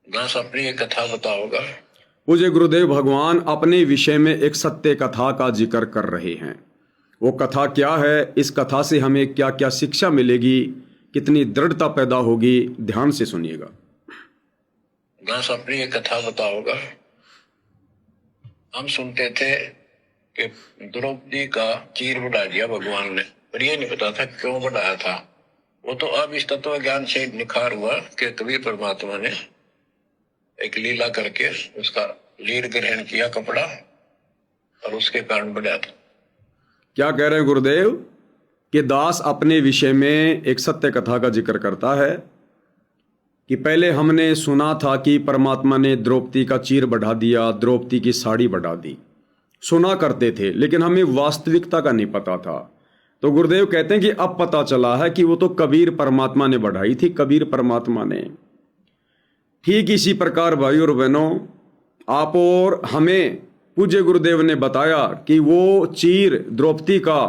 दास अपनी एक कथा बताओगा। पूज्य गुरुदेव भगवान अपने विषय में एक सत्य कथा का जिक्र कर रहे हैं। वो कथा क्या है, इस कथा से हमें क्या क्या शिक्षा मिलेगी, कितनी दृढ़ता पैदा होगी, ध्यान से सुनिएगा। दास अपनी एक कथा बताओगा। हम सुनते थे कि द्रौपदी का चीर बढ़ा दिया भगवान ने, पर ये नहीं पता था क्यों बढ़ाया था। वो तो अब इस तत्व ज्ञान से निखार हुआ कि कबीर परमात्मा ने एक लीला करके उसका लीर ग्रहण किया कपड़ा, और उसके कारण बढ़ा था। क्या कह रहे हैं गुरुदेव कि दास अपने विषय में एक सत्य कथा का जिक्र करता है कि पहले हमने सुना था कि परमात्मा ने द्रौपदी का चीर बढ़ा दिया, द्रौपदी की साड़ी बढ़ा दी, सुना करते थे, लेकिन हमें वास्तविकता का नहीं पता था। तो गुरुदेव कहते हैं कि अब पता चला है कि वो तो कबीर परमात्मा ने बढ़ाई थी, कबीर परमात्मा ने। ठीक इसी प्रकार भाई और बहनों, आप और हमें पूज्य गुरुदेव ने बताया कि वो चीर द्रौपदी का,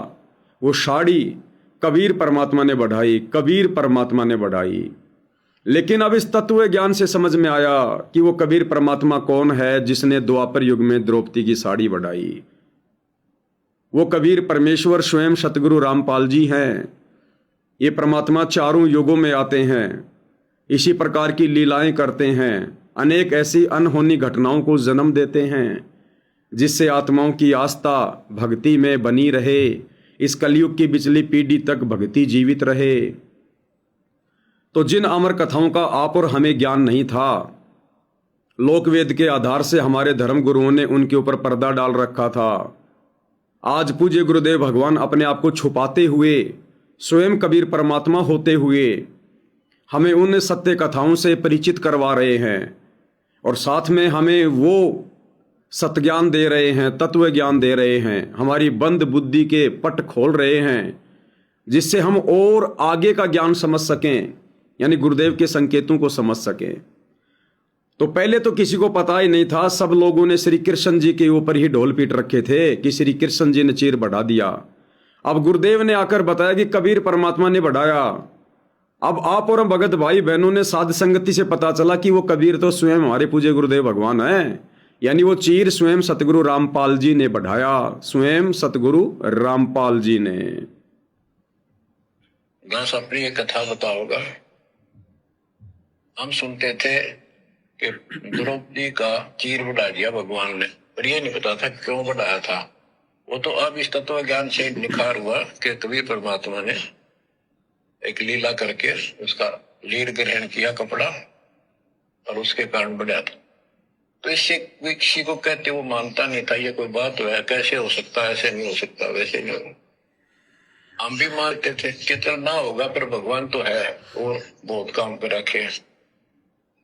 वो साड़ी कबीर परमात्मा ने बढ़ाई, कबीर परमात्मा ने बढ़ाई। लेकिन अब इस तत्व ज्ञान से समझ में आया कि वो कबीर परमात्मा कौन है जिसने द्वापर युग में द्रौपदी की साड़ी बढ़ाई। वो कबीर परमेश्वर स्वयं सतगुरु रामपाल जी हैं। ये परमात्मा चारों युगों में आते हैं, इसी प्रकार की लीलाएं करते हैं, अनेक ऐसी अनहोनी घटनाओं को जन्म देते हैं जिससे आत्माओं की आस्था भक्ति में बनी रहे, इस कलयुग की पिछली पीढ़ी तक भक्ति जीवित रहे। तो जिन अमर कथाओं का आप और हमें ज्ञान नहीं था, लोकवेद के आधार से हमारे धर्म गुरुओं ने उनके ऊपर पर्दा डाल रखा था। आज पूज्य गुरुदेव भगवान अपने आप को छुपाते हुए, स्वयं कबीर परमात्मा होते हुए हमें उन सत्य कथाओं से परिचित करवा रहे हैं, और साथ में हमें वो सत्ज्ञान दे रहे हैं, तत्व ज्ञान दे रहे हैं, हमारी बंद बुद्धि के पट खोल रहे हैं, जिससे हम और आगे का ज्ञान समझ सकें, यानी गुरुदेव के संकेतों को समझ सकें। तो पहले तो किसी को पता ही नहीं था, सब लोगों ने श्री कृष्ण जी के ऊपर ही ढोल पीट रखे थे कि श्री कृष्ण जी ने चीर बढ़ा दिया। अब गुरुदेव ने आकर बताया कि कबीर परमात्मा ने बढ़ाया। अब आप और भगत भाई बहनों ने साध संगति से पता चला कि वो कबीर तो स्वयं हमारे पूज्य गुरुदेव भगवान हैं, यानी वो चीर स्वयं सतगुरु रामपाल जी ने बढ़ाया, स्वयं सतगुरु रामपाल जी ने। दास अपनी एक कथा बताओगा। हम सुनते थे कि द्रौपदी का चीर बढ़ा दिया भगवान ने, पर ये नहीं पता था क्यों बढ़ाया था। वो तो अब इस तत्व ज्ञान से निखार हुआ कि कबीर परमात्मा ने एक लीला करके उसका लीर ग्रहण किया कपड़ा, और उसके कारण बढ़ा था। तो इससे किसी को कहते वो मानता नहीं था, ये कोई बात तो है, कैसे हो सकता है, ऐसे नहीं हो सकता, वैसे नहीं हो। हम भी मानते थे कि चल ना होगा, पर भगवान तो है और बहुत काम पे रखे।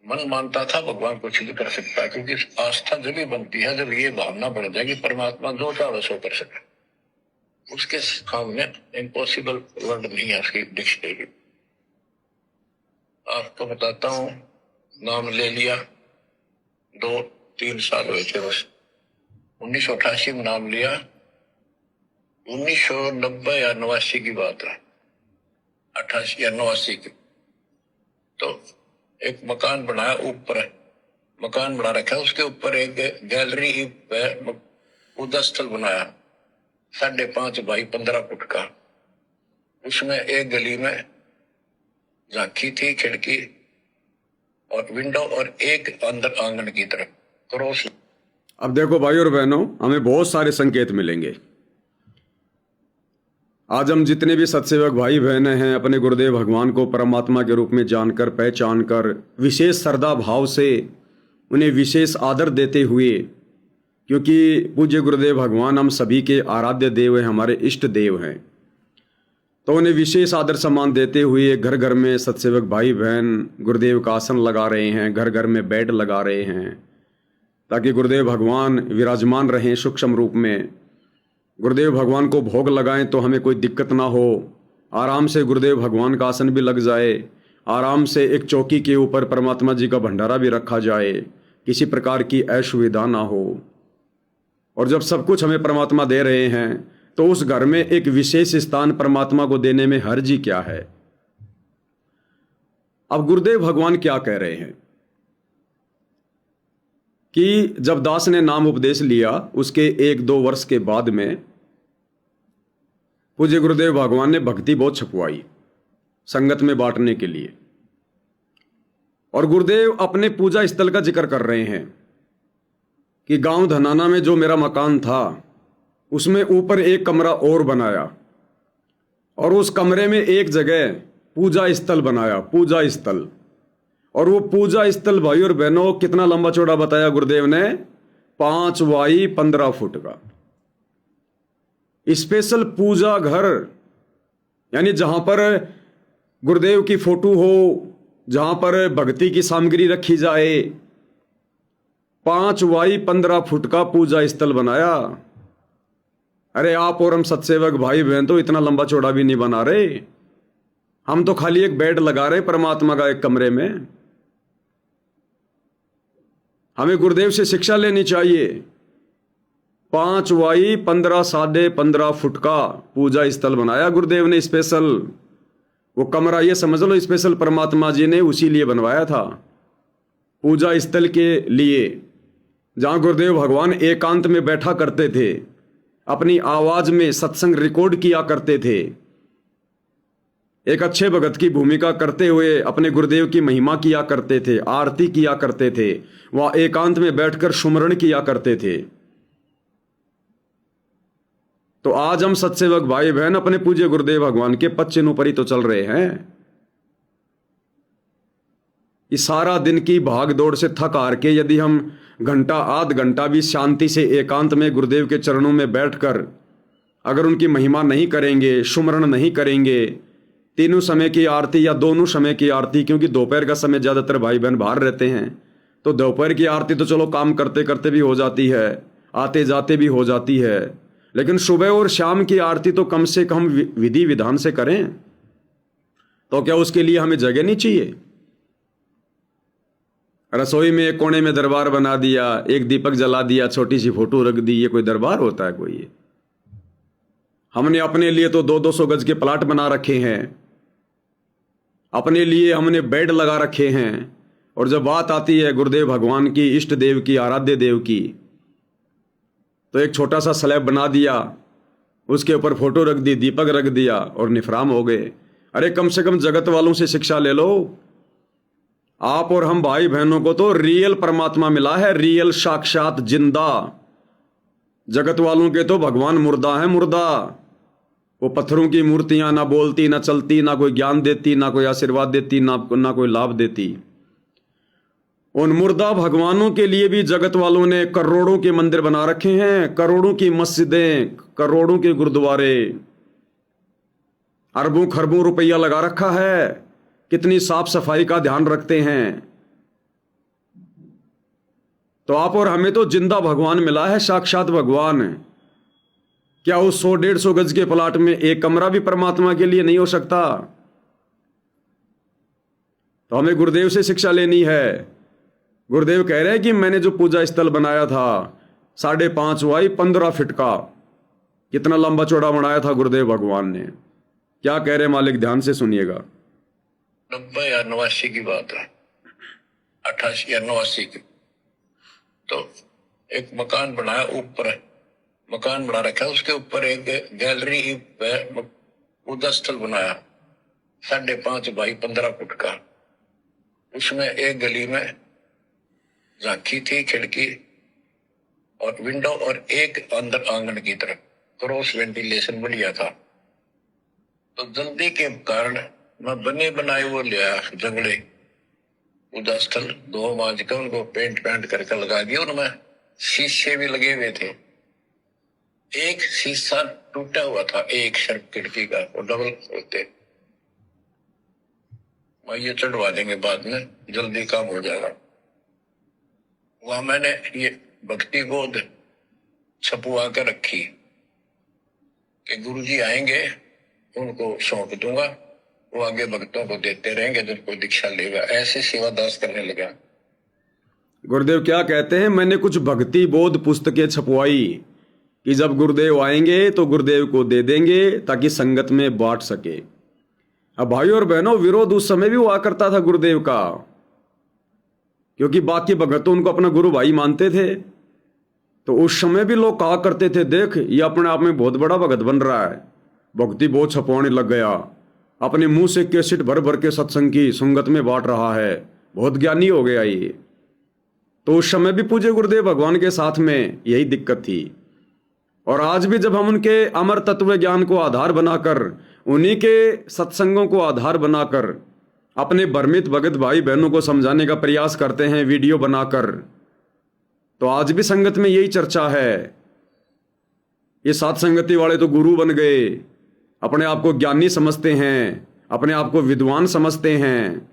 मन मानता था भगवान कुछ भी कर सकता है, क्योंकि आस्था जब भी बनती है जब ये भावना बढ़ जाएगी परमात्मा जो चाहे सो कर सके। उसके सामने इम्पॉसिबल वर्ड नहीं है उसकी डिक्शनरी। आपको बताता हूँ, नाम ले लिया, 2-3 साल हुए थे बस। 1988 में नाम लिया, 1990 या 89 की बात है, 88 या 89 की। तो एक मकान बनाया, ऊपर मकान बना रखा है, उसके ऊपर एक गैलरी उदस्थल बनाया 5.5 बाई 15 फुट का। उसमें एक गली में झांकी थी, खिड़की और विंडो, और एक अंदर आंगन की तरफ क्रॉस। अब देखो भाई और बहनों, हमें बहुत सारे संकेत मिलेंगे। आज हम जितने भी सत्सेवक भाई बहने हैं, अपने गुरुदेव भगवान को परमात्मा के रूप में जानकर, पहचान कर, विशेष श्रद्धा भाव से उन्हें विशेष आदर देते हुए, क्योंकि पूज्य गुरुदेव भगवान हम सभी के आराध्य देव हैं, हमारे इष्ट देव हैं, तो उन्हें विशेष आदर सम्मान देते हुए घर घर में सत्सेवक भाई बहन गुरुदेव का आसन लगा रहे हैं, घर घर में बेड लगा रहे हैं, ताकि गुरुदेव भगवान विराजमान रहें सूक्ष्म रूप में। गुरुदेव भगवान को भोग लगाएं तो हमें कोई दिक्कत ना हो, आराम से गुरुदेव भगवान का आसन भी लग जाए, आराम से एक चौकी के ऊपर परमात्मा जी का भंडारा भी रखा जाए, किसी प्रकार की असुविधा ना हो। और जब सब कुछ हमें परमात्मा दे रहे हैं तो उस घर में एक विशेष स्थान परमात्मा को देने में हर्ज ही क्या है। अब गुरुदेव भगवान क्या कह रहे हैं कि जब दास ने नाम उपदेश लिया उसके 1-2 वर्ष के बाद में पूज्य गुरुदेव भगवान ने भक्ति बहुत छपवाई संगत में बांटने के लिए। और गुरुदेव अपने पूजा स्थल का जिक्र कर रहे हैं कि गांव धनाना में जो मेरा मकान था उसमें ऊपर एक कमरा और बनाया और उस कमरे में एक जगह पूजा स्थल बनाया, पूजा स्थल। और वो पूजा स्थल भाई और बहनों कितना लंबा चौड़ा बताया गुरुदेव ने, 5 बाई 15 फुट का स्पेशल पूजा घर, यानी जहां पर गुरुदेव की फोटो हो, जहां पर भक्ति की सामग्री रखी जाए, 5 बाई 15 फुट का पूजा स्थल बनाया। अरे आप और हम सत्सेवक भाई बहन तो इतना लंबा चौड़ा भी नहीं बना रहे, हम तो खाली एक बेड लगा रहे परमात्मा का एक कमरे में। हमें गुरुदेव से शिक्षा लेनी चाहिए। 5 बाई 15 साढ़े 15 फुट का पूजा स्थल बनाया गुरुदेव ने स्पेशल। वो कमरा ये समझ लो स्पेशल परमात्मा जी ने उसी लिए बनवाया था, पूजा स्थल के लिए, जहां गुरुदेव भगवान एकांत में बैठा करते थे, अपनी आवाज में सत्संग रिकॉर्ड किया करते थे, एक अच्छे भगत की भूमिका करते हुए अपने गुरुदेव की महिमा किया करते थे, आरती किया करते थे, वह एकांत में बैठकर सुमरण किया करते थे। तो आज हम सत्सेवक भाई बहन अपने पूज्य गुरुदेव भगवान के पद चिन्हों पर ही तो चल रहे हैं। इस सारा दिन की भाग दौड़ से थक हार के यदि हम घंटा आध घंटा भी शांति से एकांत में गुरुदेव के चरणों में बैठकर अगर उनकी महिमा नहीं करेंगे, सुमरण नहीं करेंगे, तीनों समय की आरती या दोनों समय की आरती, क्योंकि दोपहर का समय ज्यादातर भाई बहन बाहर रहते हैं, तो दोपहर की आरती तो चलो काम करते करते भी हो जाती है, आते जाते भी हो जाती है, लेकिन सुबह और शाम की आरती तो कम से कम विधि विधान से करें। तो क्या उसके लिए हमें जगह नहीं चाहिए? रसोई में एक कोने में दरबार बना दिया, एक दीपक जला दिया, छोटी सी फोटो रख दी, ये कोई दरबार होता है कोई? हमने अपने लिए तो 200-200 गज के प्लाट बना रखे हैं, अपने लिए हमने बेड लगा रखे हैं, और जब बात आती है गुरुदेव भगवान की, इष्ट देव की, आराध्य देव की, तो एक छोटा सा स्लैब बना दिया, उसके ऊपर फोटो रख दी, दीपक रख दिया और निफराम हो गए। अरे कम से कम जगत वालों से शिक्षा ले लो। आप और हम भाई बहनों को तो रियल परमात्मा मिला है, रियल साक्षात जिंदा। जगत वालों के तो भगवान मुर्दा है, मुर्दा। वो पत्थरों की मूर्तियां, ना बोलती, ना चलती, ना कोई ज्ञान देती, ना कोई आशीर्वाद देती, ना कोई लाभ देती। उन मुर्दा भगवानों के लिए भी जगत वालों ने करोड़ों के मंदिर बना रखे हैं, करोड़ों की मस्जिदें, करोड़ों के गुरुद्वारे, अरबों खरबों रुपया लगा रखा है। कितनी साफ सफाई का ध्यान रखते हैं। तो आप और हमें तो जिंदा भगवान मिला है, साक्षात भगवान। क्या उस 100-150 गज के प्लाट में एक कमरा भी परमात्मा के लिए नहीं हो सकता? तो हमें गुरुदेव से शिक्षा लेनी है। गुरुदेव कह रहे हैं कि मैंने जो पूजा स्थल बनाया था 5.5 बाई 15 फीट का, कितना लंबा चौड़ा बनाया था गुरुदेव भगवान ने। क्या कह रहे मालिक, ध्यान से सुनिएगा। 90 या 89 की बात है, 88 या 89 की। तो एक मकान बनाया, ऊपर मकान बना रखा, उसके ऊपर एक गैलरी पूजा स्थल बनाया 5.5 बाई 15 फुट का। उसमें एक गली में झांकी थी, खिड़की और विंडो, और एक अंदर आंगन की तरफ क्रॉस वेंटिलेशन बढ़िया था। तो जल्दी के कारण मैं बने बनाए वो लिया जंगले पूजा स्थल, 2 मांझ के उनको पेंट करके लगा दिया। उनमें शीशे भी लगे हुए थे। एक शीशा टूटा हुआ था, एक शर्फ खिड़की का, वो डबल होते, ये चढ़वा देंगे बाद में, जल्दी काम हो जाएगा। वहां मैंने ये भक्ति गोद छपवा कर रखी कि गुरुजी आएंगे उनको सौंप दूंगा, वो आगे भक्तों को देते रहेंगे जिनको दीक्षा लेगा। ऐसे सेवादास करने लगा। गुरुदेव क्या कहते हैं, मैंने कुछ भक्ति बोध पुस्तकें छपवाई कि जब गुरुदेव आएंगे तो गुरुदेव को दे देंगे ताकि संगत में बांट सके। अब भाइयों और बहनों, विरोध उस समय भी हुआ करता था गुरुदेव का। क्योंकि बाकी भगत तो उनको अपना गुरु भाई मानते थे। तो उस समय भी लोग कहा करते थे, देख ये अपने आप में बहुत बड़ा भगत बन रहा है, भक्ति बहुत छपवाने लग गया, अपने मुंह से कैसेट भर भर के सत्संग की संगत में बांट रहा है, बहुत ज्ञानी हो गया ये। तो उस समय भी पूज्य गुरुदेव भगवान के साथ में यही दिक्कत थी। और आज भी जब हम उनके अमर तत्व ज्ञान को आधार बनाकर, उन्हीं के सत्संगों को आधार बनाकर अपने भ्रमित भगत भाई बहनों को समझाने का प्रयास करते हैं वीडियो बनाकर, तो आज भी संगत में यही चर्चा है, ये सात संगति वाले तो गुरु बन गए, अपने आप को ज्ञानी समझते हैं, अपने आप को विद्वान समझते हैं।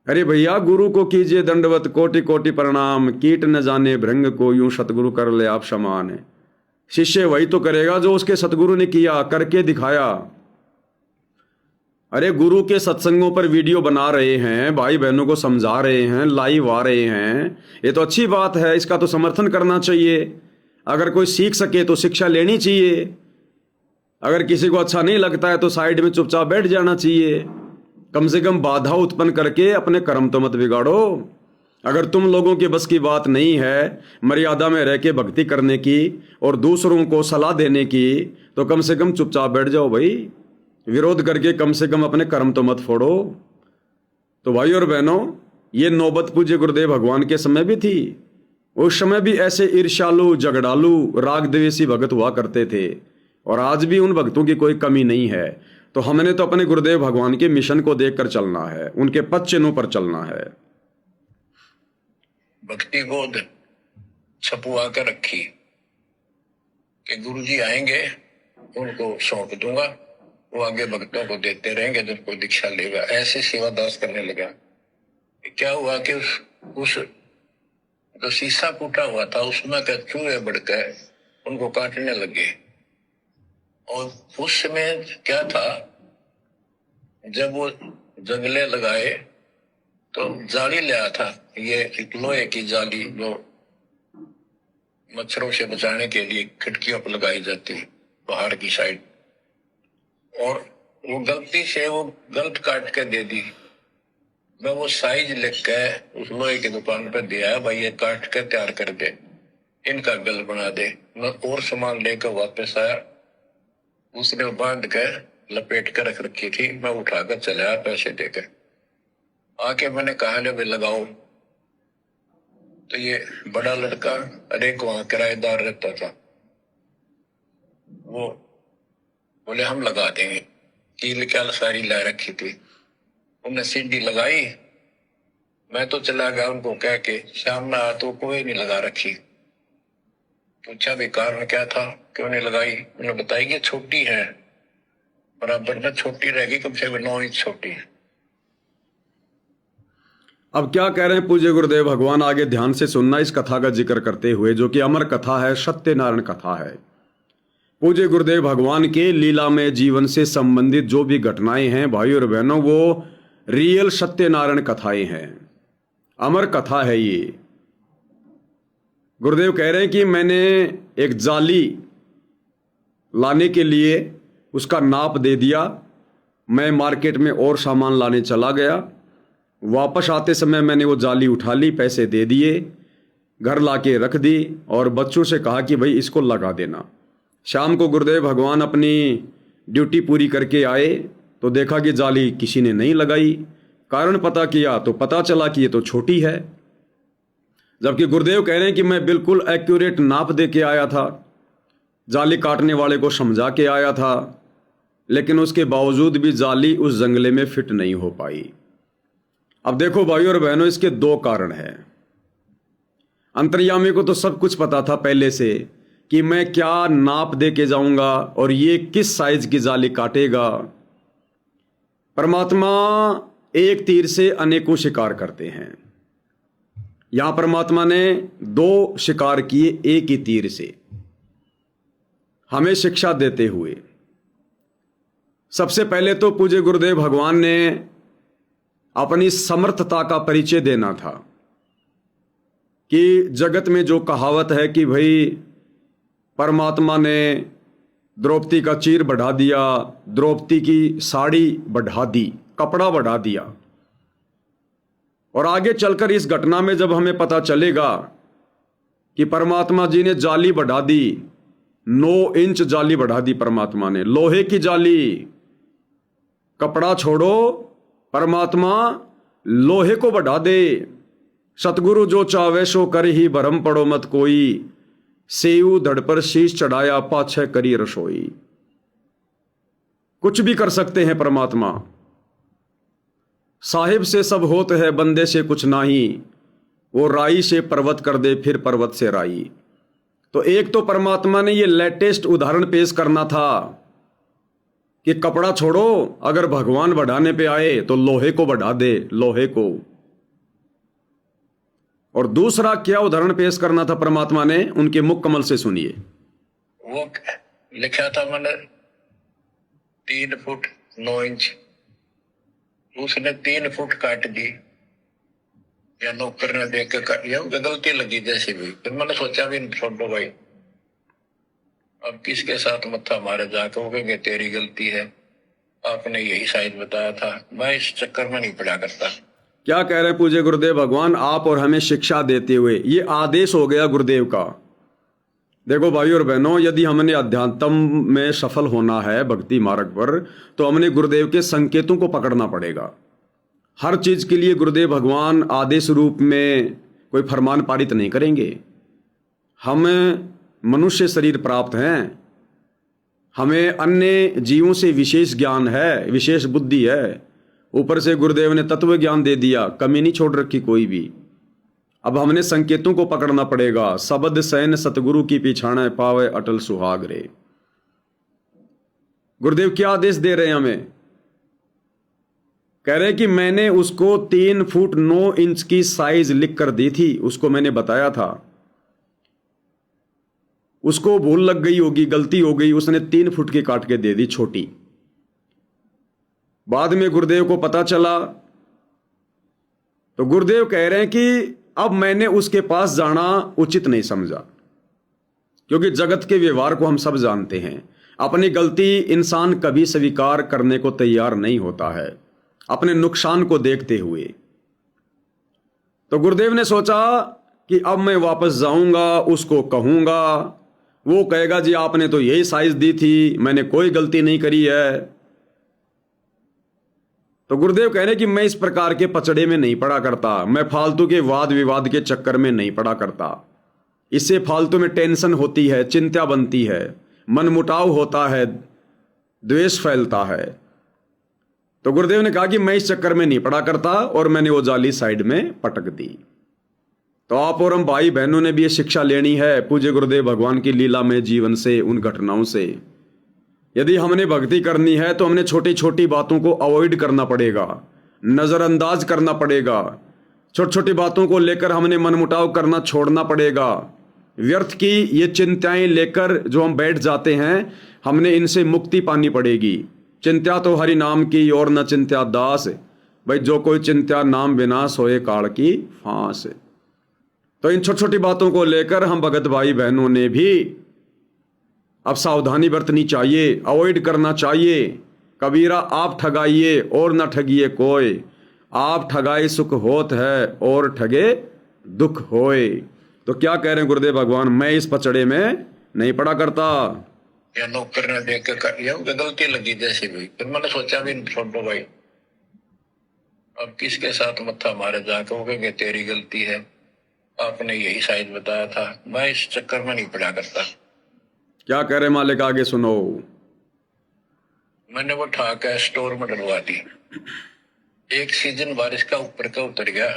अरे भैया, गुरु को कीजिए दंडवत कोटि कोटि प्रणाम, कीट न जाने भृंग को यूं सतगुरु कर ले आप समान। शिष्य वही तो करेगा जो उसके सतगुरु ने किया, करके दिखाया। अरे गुरु के सत्संगों पर वीडियो बना रहे हैं, भाई बहनों को समझा रहे हैं, लाइव आ रहे हैं, ये तो अच्छी बात है, इसका तो समर्थन करना चाहिए। अगर कोई सीख सके तो शिक्षा लेनी चाहिए, अगर किसी को अच्छा नहीं लगता है तो साइड में चुपचाप बैठ जाना चाहिए। कम से कम बाधा उत्पन्न करके अपने कर्म तो मत बिगाड़ो। अगर तुम लोगों के बस की बात नहीं है मर्यादा में रह के भक्ति करने की और दूसरों को सलाह देने की, तो कम से कम चुपचाप बैठ जाओ भाई, विरोध करके कम से कम अपने कर्म तो मत फोड़ो। तो भाई और बहनों, ये नौबत पूज्य गुरुदेव भगवान के समय भी थी। उस समय भी ऐसे ईर्ष्यालु, झगड़ालू, राग द्वेषी भगत हुआ करते थे, और आज भी उन भक्तों की कोई कमी नहीं है। तो हमने तो अपने गुरुदेव भगवान के मिशन को देखकर चलना है, उनके पद चिन्हों पर चलना है। भक्ति गोद छपुआ कर रखी कि गुरुजी आएंगे, उनको सौंप दूंगा, वो आगे भक्तों को देते रहेंगे, जब कोई दीक्षा लेगा। ऐसे सेवादास करने लगा। क्या हुआ कि उस जो शीशा टूटा हुआ था उसमें के चूहे बढ़कर उनको काटने लगे। और उस समय क्या था, जब वो जंगले लगाए तो जाली ले आया था, ये एक लोहे की जाली जो मच्छरों से बचाने के लिए खिड़कियों पर लगाई जाती पहाड़ की साइड, और वो गलती से वो गलत काट के दे दी। मैं वो साइज लिख के उस लोहे की दुकान पर दिया, भाई ये काट के तैयार कर दे, इनका गल बना दे। मैं और सामान लेकर वापस आया, उसने बांध कर लपेट कर रख रखी थी, मैं उठाकर चला पैसे देकर। आके मैंने कहा ले भाई लगाओ। तो ये बड़ा लड़का, अरे वहां किराएदार रहता था, वो बोले हम लगा देंगे। कील क्या सारी ला रखी थी, उन्हें सीढ़ी लगाई। मैं तो चला गया उनको कह के, शाम में आ तो कोई नहीं लगा रखी। पूछा भी कारण क्या था, क्यों नहीं लगाई? उन्होंने बताई कि छोटी है, बराबर में छोटी रहेगी, कम से कम 9 इंच छोटी है। अब क्या कह रहे हैं पूज्य गुरुदेव भगवान, आगे ध्यान से सुनना इस कथा का जिक्र करते हुए, जो कि अमर कथा है, सत्यनारायण कथा है। पूज्य गुरुदेव भगवान के लीला में जीवन से संबंधित जो भी घटनाएं हैं भाई और बहनों, वो रियल सत्यनारायण कथाएं हैं, अमर कथा है ये। गुरुदेव कह रहे हैं कि मैंने एक जाली लाने के लिए उसका नाप दे दिया, मैं मार्केट में और सामान लाने चला गया, वापस आते समय मैंने वो जाली उठा ली, पैसे दे दिए, घर लाके रख दी और बच्चों से कहा कि भाई इसको लगा देना। शाम को गुरुदेव भगवान अपनी ड्यूटी पूरी करके आए तो देखा कि जाली किसी ने नहीं लगाई। कारण पता किया तो पता चला कि ये तो छोटी है। जबकि गुरुदेव कह रहे हैं कि मैं बिल्कुल एक्यूरेट नाप दे के आया था, जाली काटने वाले को समझा के आया था, लेकिन उसके बावजूद भी जाली उस जंगले में फिट नहीं हो पाई। अब देखो भाई और बहनों, इसके 2 कारण हैं। अंतर्यामी को तो सब कुछ पता था पहले से कि मैं क्या नाप दे के जाऊंगा और ये किस साइज की जाली काटेगा। परमात्मा एक तीर से अनेकों शिकार करते हैं। यहां परमात्मा ने 2 शिकार किए एक ही तीर से, हमें शिक्षा देते हुए। सबसे पहले तो पूज्य गुरुदेव भगवान ने अपनी समर्थता का परिचय देना था कि जगत में जो कहावत है कि भाई परमात्मा ने द्रौपदी का चीर बढ़ा दिया, द्रौपदी की साड़ी बढ़ा दी, कपड़ा बढ़ा दिया, और आगे चलकर इस घटना में जब हमें पता चलेगा कि परमात्मा जी ने जाली बढ़ा दी, 9 इंच जाली बढ़ा दी परमात्मा ने, लोहे की जाली। कपड़ा छोड़ो, परमात्मा लोहे को बढ़ा दे। सतगुरु जो चावे सो कर ही, भरम पड़ो मत कोई, सेऊ धड़ पर शीश चढ़ाया, पाछे करी रसोई। कुछ भी कर सकते हैं परमात्मा। साहिब से सब होत है, बंदे से कुछ नहीं, वो राई से पर्वत कर दे, फिर पर्वत से राई। तो एक तो परमात्मा ने ये लेटेस्ट उदाहरण पेश करना था कि कपड़ा छोड़ो, अगर भगवान बढ़ाने पे आए तो लोहे को बढ़ा दे, लोहे को। और दूसरा क्या उदाहरण पेश करना था परमात्मा ने, उनके मुख कमल से सुनिए। वो लिखा था मैंने 3 फुट 9 इंच, उसने 3 फुट काट दी, या नौकर ने देख के काट दिया, गलती लगी जैसे भी। फिर मैंने सोचा भी छोड़ो भाई, अब किसके साथ मत्था मारे जाकर, वो कहेंगे तेरी गलती है, आपने यही साइज बताया था। मैं इस चक्कर में नहीं पड़ा करता। क्या कह रहे हैं पूज्य गुरुदेव भगवान, आप और हमें शिक्षा देते हुए, ये आदेश हो गया गुरुदेव का। देखो भाई और बहनों, यदि हमने अध्यात्म में सफल होना है भक्ति मार्ग पर, तो हमने गुरुदेव के संकेतों को पकड़ना पड़ेगा। हर चीज के लिए गुरुदेव भगवान आदेश रूप में कोई फरमान पारित नहीं करेंगे। हम मनुष्य शरीर प्राप्त हैं, हमें अन्य जीवों से विशेष ज्ञान है, विशेष बुद्धि है। ऊपर से गुरुदेव ने तत्व ज्ञान दे दिया, कमी नहीं छोड़ रखी कोई भी। अब हमने संकेतों को पकड़ना पड़ेगा। शब्द सैन सतगुरु की पिछाणे, पावे अटल सुहाग रे। गुरुदेव क्या आदेश दे रहे हैं हमें? कह रहे कि मैंने उसको 3 फुट 9 इंच की साइज लिख कर दी थी, उसको मैंने बताया था। उसको भूल लग गई होगी, गलती हो गई, उसने 3 फुट की काट के दे दी छोटी। बाद में गुरुदेव को पता चला तो गुरुदेव कह रहे हैं कि अब मैंने उसके पास जाना उचित नहीं समझा, क्योंकि जगत के व्यवहार को हम सब जानते हैं। अपनी गलती इंसान कभी स्वीकार करने को तैयार नहीं होता है, अपने नुकसान को देखते हुए। तो गुरुदेव ने सोचा कि अब मैं वापस जाऊंगा, उसको कहूंगा, वो कहेगा जी आपने तो यही साइज दी थी, मैंने कोई गलती नहीं करी है। तो गुरुदेव कह रहे कि मैं इस प्रकार के पचड़े में नहीं पड़ा करता, मैं फालतू के वाद विवाद के चक्कर में नहीं पड़ा करता। इससे फालतू में टेंशन होती है, चिंता बनती है, मनमुटाव होता है, द्वेष फैलता है। तो गुरुदेव ने कहा कि मैं इस चक्कर में नहीं पड़ा करता, और मैंने वो जाली साइड में पटक दी। तो आप और हम भाई बहनों ने भी ये शिक्षा लेनी है पूज्य गुरुदेव भगवान की लीला में, जीवन से, उन घटनाओं से। यदि हमने भक्ति करनी है तो हमने छोटी छोटी बातों को अवॉइड करना पड़ेगा, नजरअंदाज करना पड़ेगा। छोटी छोटी बातों को लेकर हमने मनमुटाव करना छोड़ना पड़ेगा। व्यर्थ की ये चिंताएं लेकर जो हम बैठ जाते हैं, हमने इनसे मुक्ति पानी पड़ेगी। चिंता तो हरि नाम की और न चिंता दास, भाई जो कोई चिंता नाम विनाश होए काल की फांस। तो इन छोटी छोटी बातों को लेकर हम भगत भाई बहनों ने भी अब सावधानी बरतनी चाहिए, अवॉइड करना चाहिए। कबीरा आप ठगाइए और न ठगिए कोई, आप ठगाए सुख होत है और ठगे दुख होए। तो क्या कह रहे हैं गुरुदेव भगवान, मैं इस पचड़े में नहीं पड़ा करता। या नौकर ने देख के काट दिया, गलती लगी जैसे भी। फिर मैंने सोचा भी छोड़ो भाई, अब किसके साथ मत्था मारे जाकर, वो कहेंगे तेरी गलती है, आपने यही साइज बताया था। मैं इस चक्कर में नहीं पड़ा करता। क्या कह रहे मालिक, आगे सुनो। मैंने वो ठाकर स्टोर में डलवा दी। एक सीजन बारिश का ऊपर का उतर गया,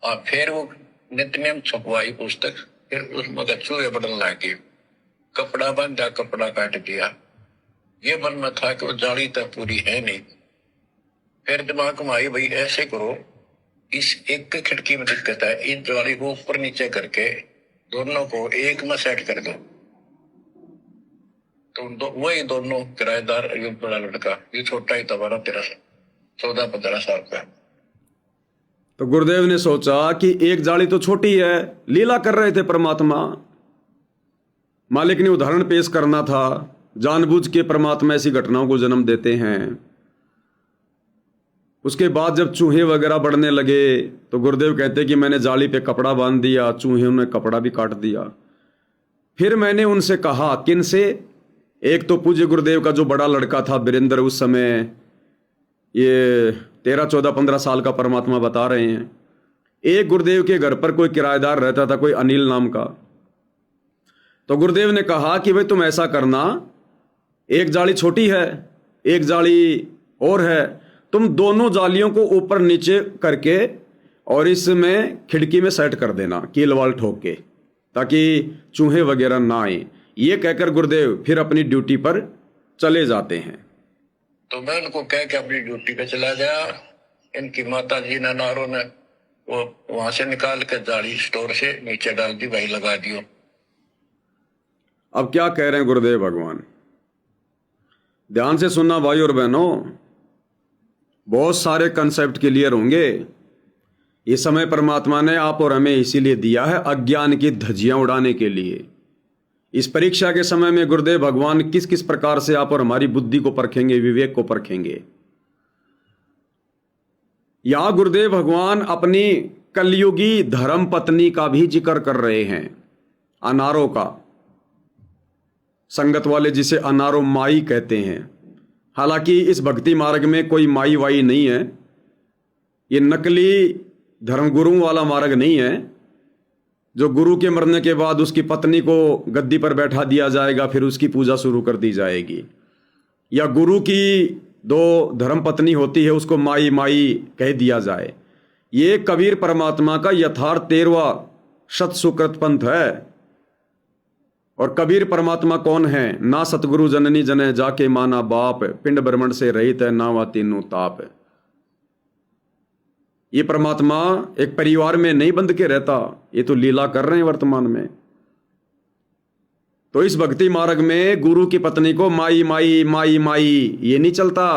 और फिर वो नित्यनेम छपवाई पुस्तक, फिर उसमें चूहे बढ़ने लगे। कपड़ा बांधा, कपड़ा काट दिया। ये मन में था कि वो जाली तक पूरी है नहीं। फिर दिमाग में आई भाई ऐसे करो, इस एक खिड़की में दिक्कत है, इन जाली को ऊपर नीचे करके दोनों को एक में सेट कर दो। तो वही दोनों किराएदार, ये बड़ा लड़का, ये छोटा ही था, 14-15 साल का। तो गुरुदेव ने सोचा कि एक जाली तो छोटी है, लीला कर रहे थे परमात्मा, मालिक ने उदाहरण पेश करना था। जानबूझ के परमात्मा ऐसी घटनाओं को जन्म देते हैं। उसके बाद जब चूहे वगैरह बढ़ने लगे तो गुरुदेव कहते कि मैंने जाली पे कपड़ा बांध दिया, चूहे ने कपड़ा भी काट दिया। फिर मैंने उनसे कहा, किन से? एक तो पूज्य गुरुदेव का जो बड़ा लड़का था वीरेंद्र, उस समय ये 13, 14, 15 साल का परमात्मा बता रहे हैं। एक गुरुदेव के घर पर कोई किराएदार रहता था, कोई अनिल नाम का। तो गुरुदेव ने कहा कि भाई तुम ऐसा करना, एक जाली छोटी है, एक जाली और है, तुम दोनों जालियों को ऊपर नीचे करके और इसमें खिड़की में सेट कर देना कील वाल ठोक के, ताकि चूहे वगैरह ना आए। ये कहकर गुरुदेव फिर अपनी ड्यूटी पर चले जाते हैं। तो मैं उनको कह के अपनी ड्यूटी पे चला गया। इनकी माता जी ने, नारों ने वो वहां से निकाल के जाली स्टोर से नीचे डाल दी, वही लगा दियो। अब क्या कह रहे हैं गुरुदेव भगवान, ध्यान से सुनना भाई और बहनों, बहुत सारे कंसेप्ट क्लियर होंगे। ये समय परमात्मा ने आप और हमें इसीलिए दिया है, अज्ञान की धज्जियां उड़ाने के लिए। इस परीक्षा के समय में गुरुदेव भगवान किस किस प्रकार से आप और हमारी बुद्धि को परखेंगे, विवेक को परखेंगे। यहां गुरुदेव भगवान अपनी कलयुगी धर्म पत्नी का भी जिक्र कर रहे हैं, अनारो का। संगत वाले जिसे अनारो माई कहते हैं। हालांकि इस भक्ति मार्ग में कोई माई वाई नहीं है, ये नकली धर्मगुरु वाला मार्ग नहीं है, जो गुरु के मरने के बाद उसकी पत्नी को गद्दी पर बैठा दिया जाएगा, फिर उसकी पूजा शुरू कर दी जाएगी। या गुरु की दो धर्म पत्नी होती है, उसको माई माई कह दिया जाए। ये कबीर परमात्मा का यथार्थ 13वां शत सुकृत पंथ है। और कबीर परमात्मा कौन है? ना सतगुरु जननी जने जाके माना बाप, पिंड ब्रह्मंड से रहित है नावा तीनों ताप। ये परमात्मा एक परिवार में नहीं बंध के रहता, ये तो लीला कर रहे हैं वर्तमान में। तो इस भक्ति मार्ग में गुरु की पत्नी को माई माई माई माई ये नहीं चलता।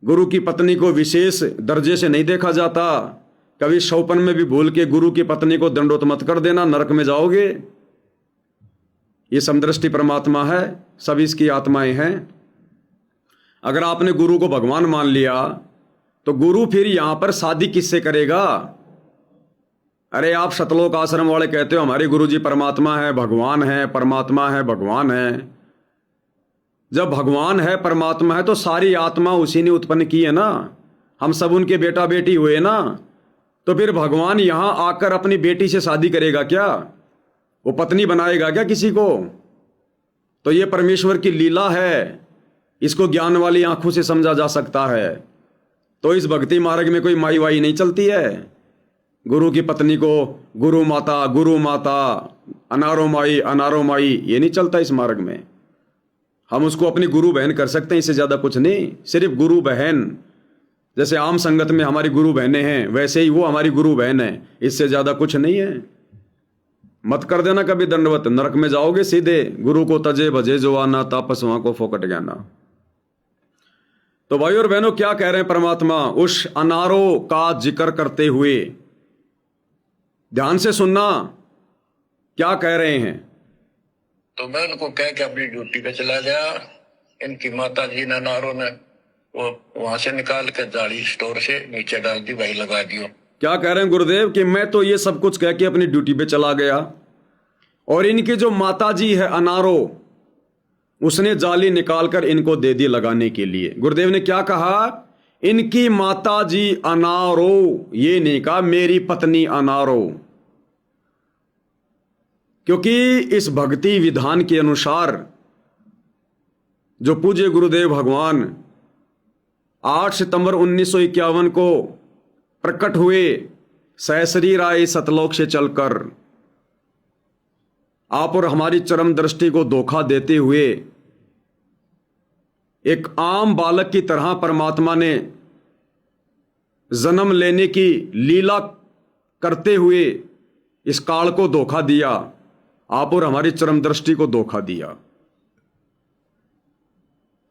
गुरु की पत्नी को विशेष दर्जे से नहीं देखा जाता। कभी शौपन में भी भूल के गुरु की पत्नी को दंडोत मत कर देना, नरक में जाओगे। ये समदृष्टि परमात्मा है, सब इसकी आत्माएं हैं। अगर आपने गुरु को भगवान मान लिया तो गुरु फिर यहां पर शादी किससे करेगा? अरे आप सतलोक आश्रम वाले कहते हो हमारे गुरु जी परमात्मा है, भगवान है, परमात्मा है, भगवान है। जब भगवान है, परमात्मा है, तो सारी आत्मा उसी ने उत्पन्न की है ना। हम सब उनके बेटा बेटी हुए ना। तो फिर भगवान यहां आकर अपनी बेटी से शादी करेगा क्या? वो पत्नी बनाएगा क्या किसी को? तो ये परमेश्वर की लीला है, इसको ज्ञान वाली आंखों से समझा जा सकता है। तो इस भक्ति मार्ग में कोई माई वाई नहीं चलती है। गुरु की पत्नी को गुरु माता, अनारो माई ये नहीं चलता इस मार्ग में। हम उसको अपनी गुरु बहन कर सकते हैं, इससे ज्यादा कुछ नहीं। सिर्फ गुरु बहन, जैसे आम संगत में हमारी गुरु बहनें हैं, वैसे ही वो हमारी गुरु बहन है, इससे ज्यादा कुछ नहीं है। मत कर देना कभी दंडवत, नरक में जाओगे सीधे। गुरु को तजे भजे जो आना, तापस वहां को फोकट ज्ञाना। तो भाई और बहनों, क्या कह रहे हैं परमात्मा उस अनारो का जिक्र करते हुए? ध्यान से सुनना, क्या कह रहे हैं। तो मैं उनको कह के अपनी ड्यूटी पे चला गया। इनकी माता जी ने, नारों ने वो वहां से निकाल के जाली स्टोर से नीचे डाल दी, वही लगा दियो। क्या कह रहे हैं गुरुदेव कि मैं तो ये सब कुछ कह के अपनी ड्यूटी पे चला गया और इनकी जो माता जी है अनारो, उसने जाली निकालकर इनको दे दी लगाने के लिए। गुरुदेव ने क्या कहा? इनकी माता जी अनारो, ये नहीं कहा मेरी पत्नी अनारो। क्योंकि इस भक्ति विधान के अनुसार जो पूज्य गुरुदेव भगवान 8 सितंबर 1951 को प्रकट हुए, सहशरीर आए सतलोक से चलकर, आप और हमारी चरम दृष्टि को धोखा देते हुए एक आम बालक की तरह परमात्मा ने जन्म लेने की लीला करते हुए इस काल को धोखा दिया, आप और हमारी चरम दृष्टि को धोखा दिया।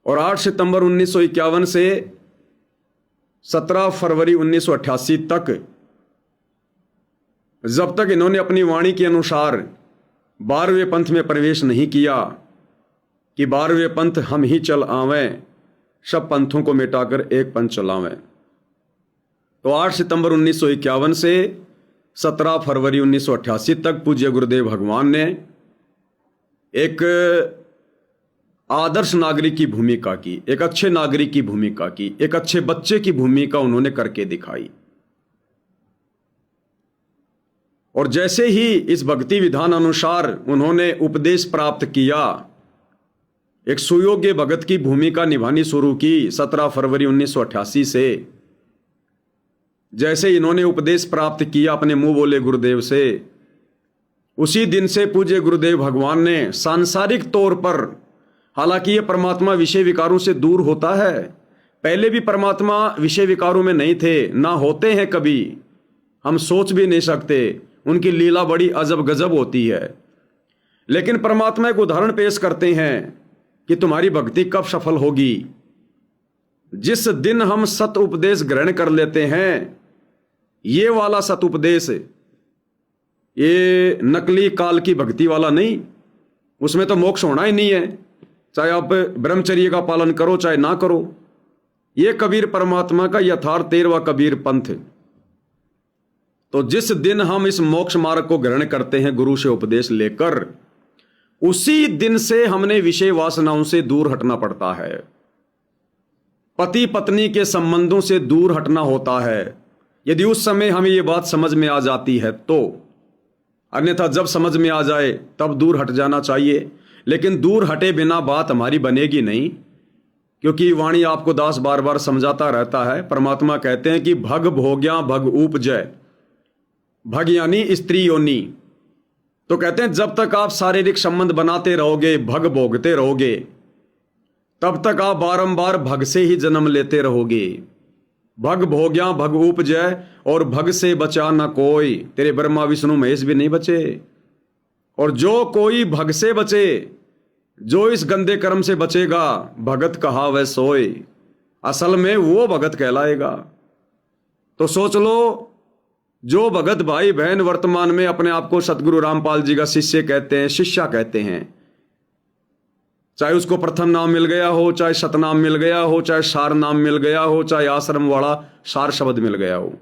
और 8 सितंबर 1951 से 17 फरवरी 1988 तक, जब तक इन्होंने अपनी वाणी के अनुसार 12वें पंथ में प्रवेश नहीं किया कि 12वें पंथ हम ही चल आवें, सब पंथों को मिटाकर एक पंथ चलावें, तो 8 सितंबर 1951 से 17 फरवरी 1988 तक पूज्य गुरुदेव भगवान ने एक आदर्श नागरिक की भूमिका की, एक अच्छे नागरिक की भूमिका की, एक अच्छे बच्चे की भूमिका उन्होंने करके दिखाई। और जैसे ही इस भक्ति विधान अनुसार उन्होंने उपदेश प्राप्त किया, एक सुयोग्य भगत की भूमिका निभानी शुरू की 17 फरवरी 1988 से। जैसे इन्होंने उपदेश प्राप्त किया अपने मुंह बोले गुरुदेव से, उसी दिन से पूज्य गुरुदेव भगवान ने सांसारिक तौर पर, हालांकि ये परमात्मा विषय विकारों से दूर होता है, पहले भी परमात्मा विषय विकारों में नहीं थे, ना होते हैं कभी, हम सोच भी नहीं सकते, उनकी लीला बड़ी अजब गजब होती है। लेकिन परमात्मा एक उदाहरण पेश करते हैं कि तुम्हारी भक्ति कब सफल होगी। जिस दिन हम सत उपदेश ग्रहण कर लेते हैं, ये वाला सत उपदेश, ये नकली काल की भक्ति वाला नहीं, उसमें तो मोक्ष होना ही नहीं है, चाहे आप ब्रह्मचर्य का पालन करो चाहे ना करो। ये कबीर परमात्मा का यथार्थ 13वां कबीर पंथ। तो जिस दिन हम इस मोक्ष मार्ग को ग्रहण करते हैं गुरु से उपदेश लेकर, उसी दिन से हमने विषय वासनाओं से दूर हटना पड़ता है, पति पत्नी के संबंधों से दूर हटना होता है, यदि उस समय हमें ये बात समझ में आ जाती है तो। अन्यथा जब समझ में आ जाए तब दूर हट जाना चाहिए, लेकिन दूर हटे बिना बात हमारी बनेगी नहीं, क्योंकि वाणी आपको दास बार बार समझाता रहता है। परमात्मा कहते हैं कि भग भोग्या भग उपजय, भग यानी स्त्री योनि। तो कहते हैं जब तक आप शारीरिक संबंध बनाते रहोगे, भग भोगते रहोगे, तब तक आप बारंबार भग से ही जन्म लेते रहोगे। भग भोग्या भग उपजय, और भग से बचा न कोई, तेरे ब्रह्मा विष्णु महेश भी नहीं बचे। और जो कोई भग से बचे, जो इस गंदे कर्म से बचेगा, भगत कहा वह सोए, असल में वो भगत कहलाएगा। तो सोच लो, जो भगत भाई बहन वर्तमान में अपने आप को सतगुरु रामपाल जी का शिष्य कहते हैं, शिष्या कहते हैं, चाहे उसको प्रथम नाम मिल गया हो, चाहे सतनाम मिल गया हो, चाहे सार नाम मिल गया हो, चाहे आश्रम वाला सार शब्द मिल गया हो,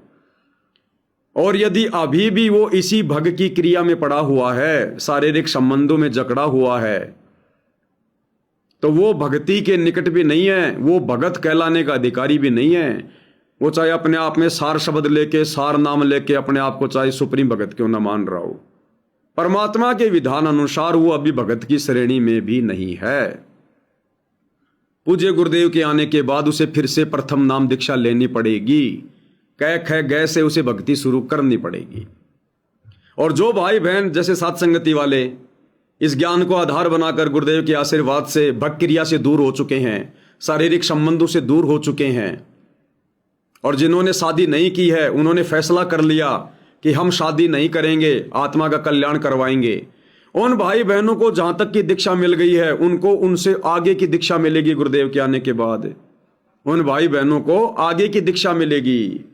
और यदि अभी भी वो इसी भग की क्रिया में पड़ा हुआ है, शारीरिक संबंधों में जकड़ा हुआ है, तो वो भक्ति के निकट भी नहीं है, वो भगत कहलाने का अधिकारी भी नहीं है। वो चाहे अपने आप में सार शब्द लेके, सार नाम लेके अपने आप को चाहे सुप्रीम भगत क्यों ना मान रहा हो, परमात्मा के विधान अनुसार वो अभी भगत की श्रेणी में भी नहीं है। पूज्य गुरुदेव के आने के बाद उसे फिर से प्रथम नाम दीक्षा लेनी पड़ेगी, कै ख गै से उसे भक्ति शुरू करनी पड़ेगी। और जो भाई बहन जैसे सात संगति वाले इस ज्ञान को आधार बनाकर गुरुदेव के आशीर्वाद से भक्त क्रिया से दूर हो चुके हैं, शारीरिक संबंधों से दूर हो चुके हैं, और जिन्होंने शादी नहीं की है उन्होंने फैसला कर लिया कि हम शादी नहीं करेंगे, आत्मा का कल्याण करवाएंगे, उन भाई बहनों को जहां तक की दीक्षा मिल गई है, उनको उनसे आगे की दीक्षा मिलेगी। गुरुदेव के आने के बाद उन भाई बहनों को आगे की दीक्षा मिलेगी।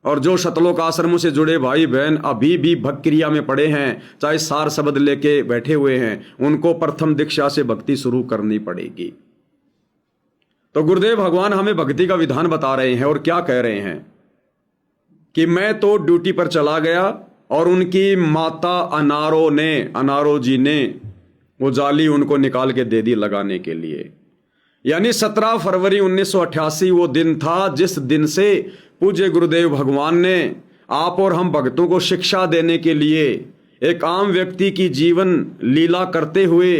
और जो शतलोक आश्रमों से जुड़े भाई बहन अभी भी भक्त क्रिया में पड़े हैं, चाहे सार शब्द लेके बैठे हुए हैं, उनको प्रथम दीक्षा से भक्ति शुरू करनी पड़ेगी। तो गुरुदेव भगवान हमें भक्ति का विधान बता रहे हैं, और क्या कह रहे हैं कि मैं तो ड्यूटी पर चला गया, और उनकी माता अनारो जी ने वो जाली उनको निकाल के दे दी लगाने के लिए। यानी 17 फरवरी 1988 वो दिन था जिस दिन से पूज्य गुरुदेव भगवान ने आप और हम भक्तों को शिक्षा देने के लिए एक आम व्यक्ति की जीवन लीला करते हुए,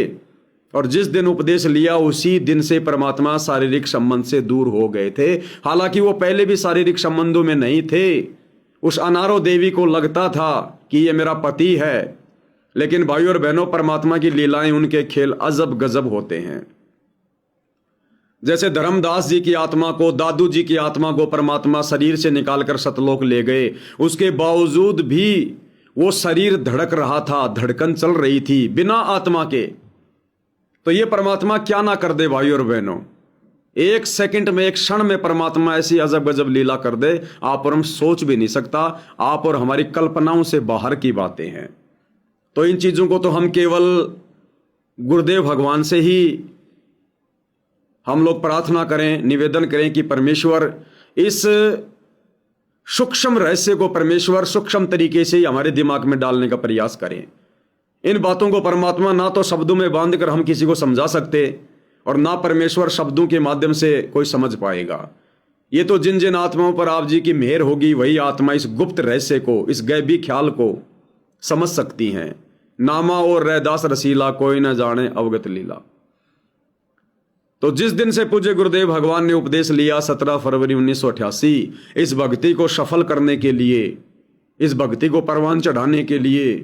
और जिस दिन उपदेश लिया उसी दिन से परमात्मा शारीरिक संबंध से दूर हो गए थे। हालांकि वो पहले भी शारीरिक संबंधों में नहीं थे, उस अनारो देवी को लगता था कि ये मेरा पति है, लेकिन भाइयों और बहनों, परमात्मा की लीलाएं, उनके खेल अजब गजब होते हैं। जैसे धर्मदास जी की आत्मा को, दादू जी की आत्मा को परमात्मा शरीर से निकालकर सतलोक ले गए, उसके बावजूद भी वो शरीर धड़क रहा था, धड़कन चल रही थी बिना आत्मा के। तो ये परमात्मा क्या ना कर दे भाइयों और बहनों, एक सेकंड में, एक क्षण में परमात्मा ऐसी अजब गजब लीला कर दे, आप और हम सोच भी नहीं सकता, आप और हमारी कल्पनाओं से बाहर की बातें हैं। तो इन चीजों को तो हम केवल गुरुदेव भगवान से ही हम लोग प्रार्थना करें, निवेदन करें कि परमेश्वर इस सूक्ष्म रहस्य को परमेश्वर सूक्ष्म तरीके से ही हमारे दिमाग में डालने का प्रयास करें। इन बातों को परमात्मा ना तो शब्दों में बांध कर हम किसी को समझा सकते और ना परमेश्वर शब्दों के माध्यम से कोई समझ पाएगा। ये तो जिन जिन आत्माओं पर आप जी की मेहर होगी वही आत्मा इस गुप्त रहस्य को, इस गैबी ख्याल को समझ सकती हैं। नामा और रैदास रसीला, कोई न जाने अवगत लीला। तो जिस दिन से पूज्य गुरुदेव भगवान ने उपदेश लिया 17 फरवरी 1988, इस भक्ति को सफल करने के लिए, इस भक्ति को परवान चढ़ाने के लिए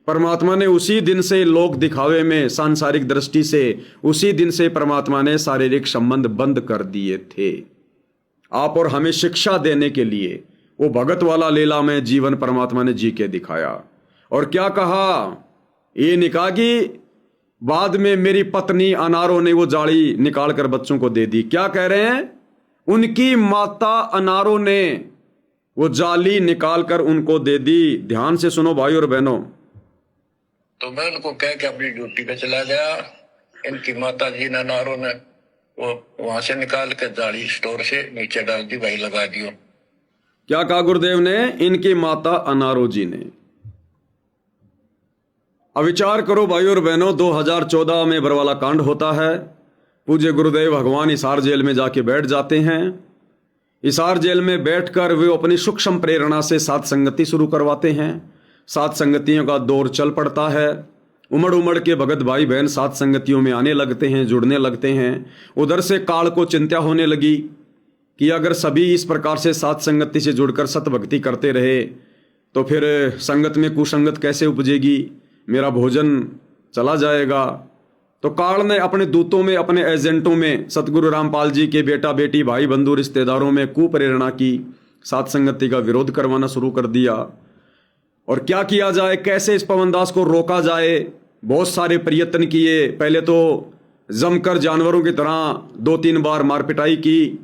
परमात्मा ने उसी दिन से लोक दिखावे में, सांसारिक दृष्टि से उसी दिन से परमात्मा ने शारीरिक संबंध बंद कर दिए थे। आप और हमें शिक्षा देने के लिए वो भगत वाला लीला में जीवन परमात्मा ने जी के दिखाया। और क्या कहा, ये निकाह की बाद में मेरी पत्नी अनारों ने वो जाली निकाल कर बच्चों को दे दी। क्या कह रहे हैं, उनकी माता अनारों ने वो जाली निकाल कर उनको दे दी। ध्यान से सुनो भाई और बहनों। तो मैं उनको कह के अपनी ड्यूटी पे चला गया। इनकी माता जी ने अनारों ने वो वहां से निकाल के जाली स्टोर से नीचे डाल दी, वही लगा दियो। क्या कहा गुरुदेव ने, इनकी माता अनारो जी ने। अब विचार करो भाई और बहनों, 2014 में बरवाला कांड होता है। पूज्य गुरुदेव भगवान हिसार जेल में जाके बैठ जाते हैं। हिसार जेल में बैठकर वे अपनी सूक्ष्म प्रेरणा से सात संगति शुरू करवाते हैं। सात संगतियों का दौर चल पड़ता है। उमड़ उमड़ के भगत भाई बहन सात संगतियों में आने लगते हैं, जुड़ने लगते हैं। उधर से काल को चिंता होने लगी कि अगर सभी इस प्रकार से सात संगति से जुड़कर सतभक्ति करते रहे तो फिर संगत में कुसंगत कैसे उपजेगी, मेरा भोजन चला जाएगा। तो काल ने अपने दूतों में, अपने एजेंटों में सतगुरु रामपाल जी के बेटा बेटी भाई बंधु रिश्तेदारों में कुप्रेरणा की, सात संगति का विरोध करवाना शुरू कर दिया। और क्या किया जाए, कैसे इस पवनदास को रोका जाए, बहुत सारे प्रयत्न किए। पहले तो जमकर जानवरों की तरह 2-3 बार मार पिटाई की।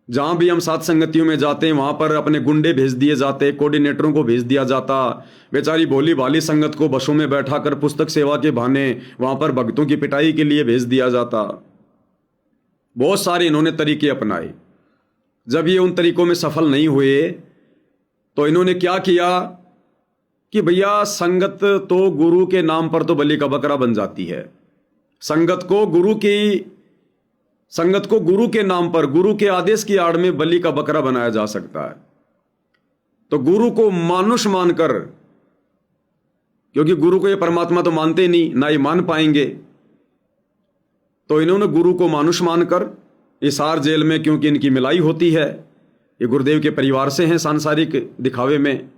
जहां भी हम सात संगतियों में जाते हैं वहां पर अपने गुंडे भेज दिए जाते, कोऑर्डिनेटरों को भेज दिया जाता। बेचारी भोली भाली संगत को बसों में बैठाकर पुस्तक सेवा के बहाने वहां पर भक्तों की पिटाई के लिए भेज दिया जाता। बहुत सारे इन्होंने तरीके अपनाए। जब ये उन तरीकों में सफल नहीं हुए तो इन्होंने क्या किया कि भैया संगत तो गुरु के नाम पर तो बलि का बकरा बन जाती है। संगत को गुरु के नाम पर, गुरु के आदेश की आड़ में बलि का बकरा बनाया जा सकता है। तो गुरु को मानुष मानकर, क्योंकि गुरु को ये परमात्मा तो मानते नहीं, ना ही मान पाएंगे, तो इन्होंने गुरु को मानुष मानकर हिसार जेल में, क्योंकि इनकी मिलाई होती है, ये गुरुदेव के परिवार से हैं सांसारिक दिखावे में,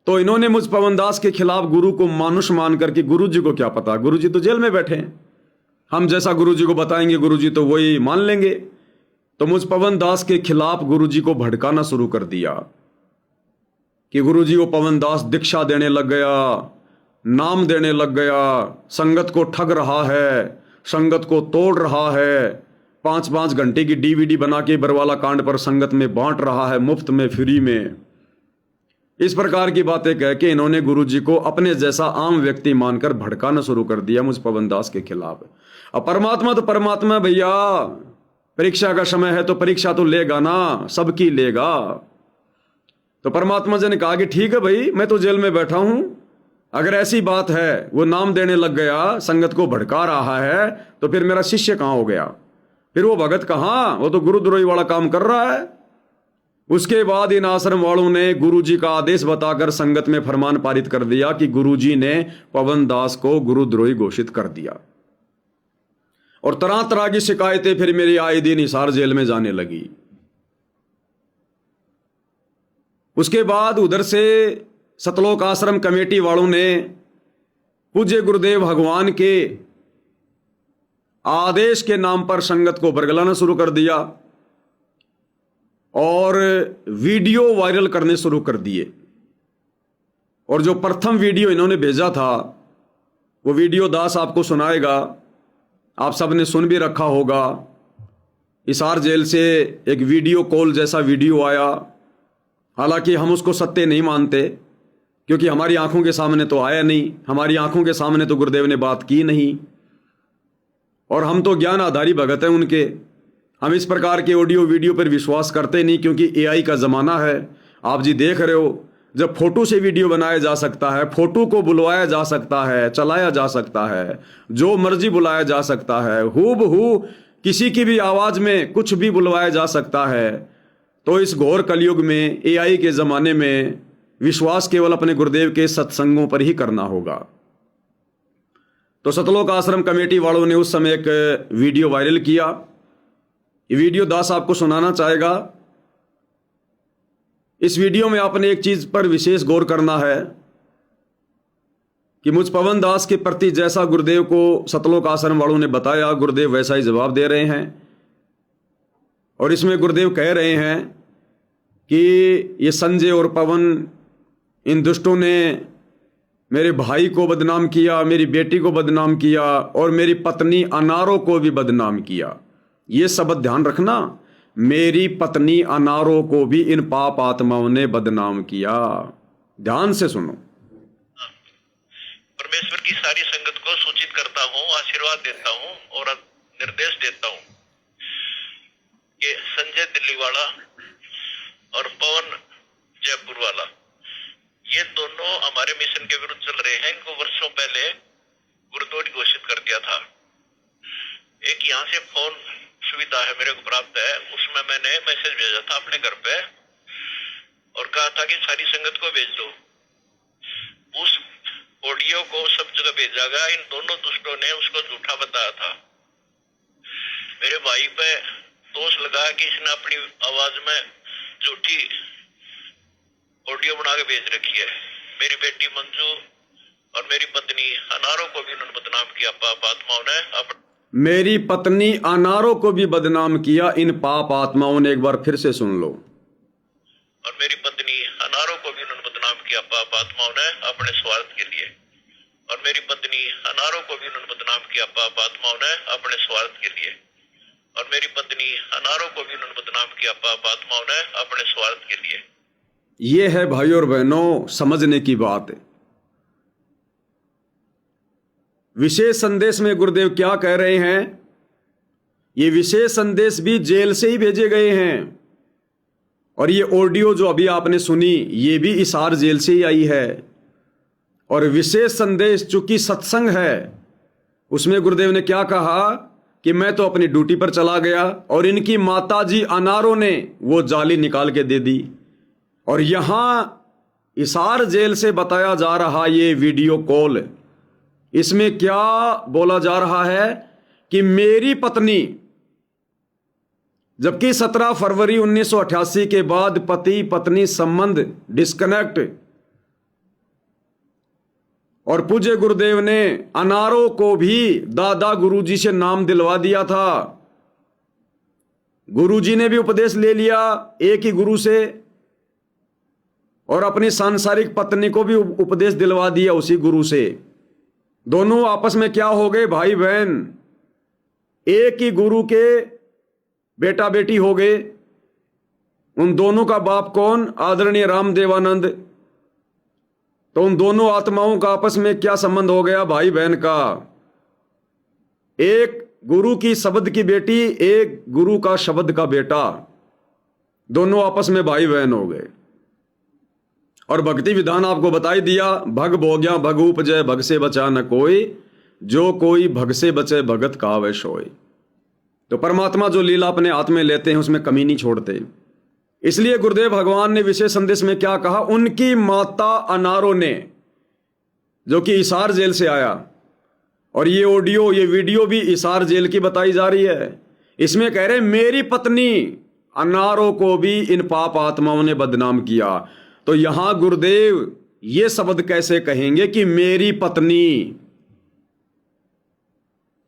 तो इन्होंने मुझ पवनदास के खिलाफ गुरु को मानुष मानकर कि गुरु जी को क्या पता, गुरु जी तो जेल में बैठे हैं, हम जैसा गुरु जी को बताएंगे गुरु जी तो वही मान लेंगे। तो मुझ पवनदास के खिलाफ गुरु जी को भड़काना शुरू कर दिया कि गुरु जी को पवनदास दीक्षा देने लग गया, नाम देने लग गया, संगत को ठग रहा है, संगत को तोड़ रहा है, 5-5 घंटे की DVD बना के बरवाला कांड पर संगत में बांट रहा है, मुफ्त में, फ्री में। इस प्रकार की बातें कह के इन्होंने गुरु जी को अपने जैसा आम व्यक्ति मानकर भड़काना शुरू कर दिया मुझ पवनदास के खिलाफ। अब परमात्मा तो परमात्मा भैया, परीक्षा का समय है तो परीक्षा तो लेगा ना, सबकी लेगा। तो परमात्मा जी ने कहा कि ठीक है भाई, मैं तो जेल में बैठा हूं, अगर ऐसी बात है, वो नाम देने लग गया, संगत को भड़का रहा है, तो फिर मेरा शिष्य कहां हो गया, फिर वो भगत कहां, वो तो गुरुद्रोही वाला काम कर रहा है। उसके बाद इन आश्रम वालों ने गुरुजी का आदेश बताकर संगत में फरमान पारित कर दिया कि गुरुजी ने पवनदास को गुरुद्रोही घोषित कर दिया। और तरह तरह की शिकायतें फिर मेरी आए दिन हिसार जेल में जाने लगी। उसके बाद उधर से सतलोक आश्रम कमेटी वालों ने पूज्य गुरुदेव भगवान के आदेश के नाम पर संगत को बरगलाना शुरू कर दिया और वीडियो वायरल करने शुरू कर दिए। और जो प्रथम वीडियो इन्होंने भेजा था वो वीडियो दास आपको सुनाएगा, आप सबने सुन भी रखा होगा। हिसार जेल से एक वीडियो कॉल जैसा वीडियो आया, हालांकि हम उसको सत्य नहीं मानते क्योंकि हमारी आंखों के सामने तो आया नहीं, हमारी आंखों के सामने तो गुरुदेव ने बात की नहीं, और हम तो ज्ञान आधारी भगत हैं उनके। हम इस प्रकार के ऑडियो वीडियो पर विश्वास करते नहीं क्योंकि AI का ज़माना है आप जी देख रहे हो, जब फोटो से वीडियो बनाया जा सकता है, फोटो को बुलवाया जा सकता है, चलाया जा सकता है, जो मर्जी बुलाया जा सकता है, हूबहू किसी की भी आवाज में कुछ भी बुलवाया जा सकता है, तो इस घोर कलयुग में, एआई के जमाने में, विश्वास केवल अपने गुरुदेव के सत्संगों पर ही करना होगा। तो सतलोक आश्रम कमेटी वालों ने उस समय एक वीडियो वायरल किया। ये वीडियो दास आपको सुनाना चाहेगा। इस वीडियो में आपने एक चीज पर विशेष गौर करना है कि मुझ पवन दास के प्रति जैसा गुरुदेव को सतलोक आश्रम वालों ने बताया, गुरुदेव वैसा ही जवाब दे रहे हैं। और इसमें गुरुदेव कह रहे हैं कि ये संजय और पवन, इन दुष्टों ने मेरे भाई को बदनाम किया, मेरी बेटी को बदनाम किया और मेरी पत्नी अनारो को भी बदनाम किया। ये शब्द ध्यान रखना, मेरी पत्नी अनारो को भी इन पाप आत्माओं ने बदनाम किया। ध्यान से सुनो। परमेश्वर की सारी संगत को सूचित करता हूँ, आशीर्वाद देता हूँ और निर्देश देता हूँ कि संजय दिल्ली वाला और पवन जयपुर वाला, ये दोनों हमारे मिशन के विरुद्ध चल रहे हैं। इनको वर्षों पहले गुरुद्रोही घोषित कर दिया था। एक यहाँ से फोन सुविधा है मेरे को प्राप्त है, उसमें मैंने मैसेज भेजा था अपने घर पे और कहा था कि सारी संगत को भेज दो। उस ऑडियो को सब जगह भेजा गया। इन दोनों दुष्टों ने उसको झूठा बताया था। मेरे भाई पे दोष लगाया कि इसने अपनी आवाज में झूठी ऑडियो बना के भेज रखी है। मेरी बेटी मंजू और मेरी पत्नी अनारो को भी उन्होंने बदनाम किया पाप आत्माओं ने। मेरी पत्नी अनारो को भी बदनाम किया इन पाप आत्माओं ने। एक बार फिर से सुन लो। और मेरी पत्नी अनारो को भी उन्होंने बदनाम किया पाप आत्माओं ने अपने स्वार्थ के लिए। और मेरी पत्नी अनारो को भी उन्होंने बदनाम किया पाप आत्माओं ने अपने स्वार्थ के लिए। और मेरी पत्नी अनारो को भी उन्होंने बदनाम किया पाप आत्माओं ने अपने स्वार्थ के लिए। ये है भाई और बहनों समझने की बात। विशेष संदेश में गुरुदेव क्या कह रहे हैं, ये विशेष संदेश भी जेल से ही भेजे गए हैं। और ये ऑडियो जो अभी आपने सुनी, ये भी हिसार जेल से ही आई है। और विशेष संदेश चूंकि सत्संग है, उसमें गुरुदेव ने क्या कहा कि मैं तो अपनी ड्यूटी पर चला गया और इनकी माताजी अनारो ने वो जाली निकाल के दे दी। और यहां हिसार जेल से बताया जा रहा ये वीडियो कॉल, इसमें क्या बोला जा रहा है कि मेरी पत्नी, जबकि 17 फरवरी 1988 के बाद पति पत्नी संबंध डिस्कनेक्ट, और पूज्य गुरुदेव ने अनारो को भी दादा गुरुजी से नाम दिलवा दिया था। गुरुजी ने भी उपदेश ले लिया एक ही गुरु से, और अपनी सांसारिक पत्नी को भी उपदेश दिलवा दिया उसी गुरु से। दोनों आपस में क्या हो गए, भाई बहन, एक ही गुरु के बेटा बेटी हो गए। उन दोनों का बाप कौन, आदरणीय रामदेवानंद। तो उन दोनों आत्माओं का आपस में क्या संबंध हो गया, भाई बहन का। एक गुरु की शब्द की बेटी, एक गुरु का शब्द का बेटा, दोनों आपस में भाई बहन हो गए। और भक्ति विधान आपको बताई दिया, भग भोग्या भग उपजय, भग से बचा न कोई, जो कोई भग से बचे भगत कावे सोई। तो परमात्मा जो लीला अपने हाथ में लेते हैं उसमें कमी नहीं छोड़ते। इसलिए गुरुदेव भगवान ने विशेष संदेश में क्या कहा, उनकी माता अनारो ने, जो कि हिसार जेल से आया, और ये ऑडियो ये वीडियो भी हिसार जेल की बताई जा रही है। इसमें कह रहे मेरी पत्नी अनारो को भी इन पाप आत्माओं ने बदनाम किया। तो यहां गुरुदेव ये शब्द कैसे कहेंगे कि मेरी पत्नी?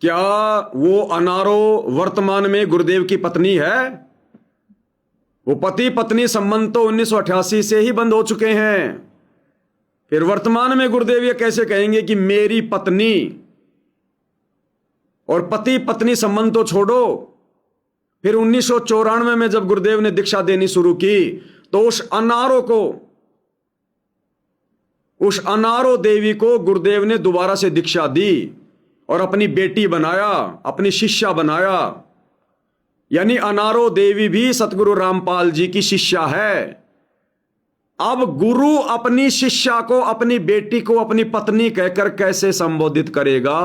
क्या वो अनारो वर्तमान में गुरुदेव की पत्नी है? वो पति पत्नी संबंध तो 1988 से ही बंद हो चुके हैं। फिर वर्तमान में गुरुदेव ये कैसे कहेंगे कि मेरी पत्नी? और पति पत्नी संबंध तो छोड़ो, फिर 1994 में जब गुरुदेव ने दीक्षा देनी शुरू की तो उस अनारो देवी को गुरुदेव ने दोबारा से दीक्षा दी और अपनी बेटी बनाया, अपनी शिष्या बनाया। यानी अनारो देवी भी सतगुरु रामपाल जी की शिष्या है। अब गुरु अपनी शिष्या को, अपनी बेटी को अपनी पत्नी कहकर कैसे संबोधित करेगा?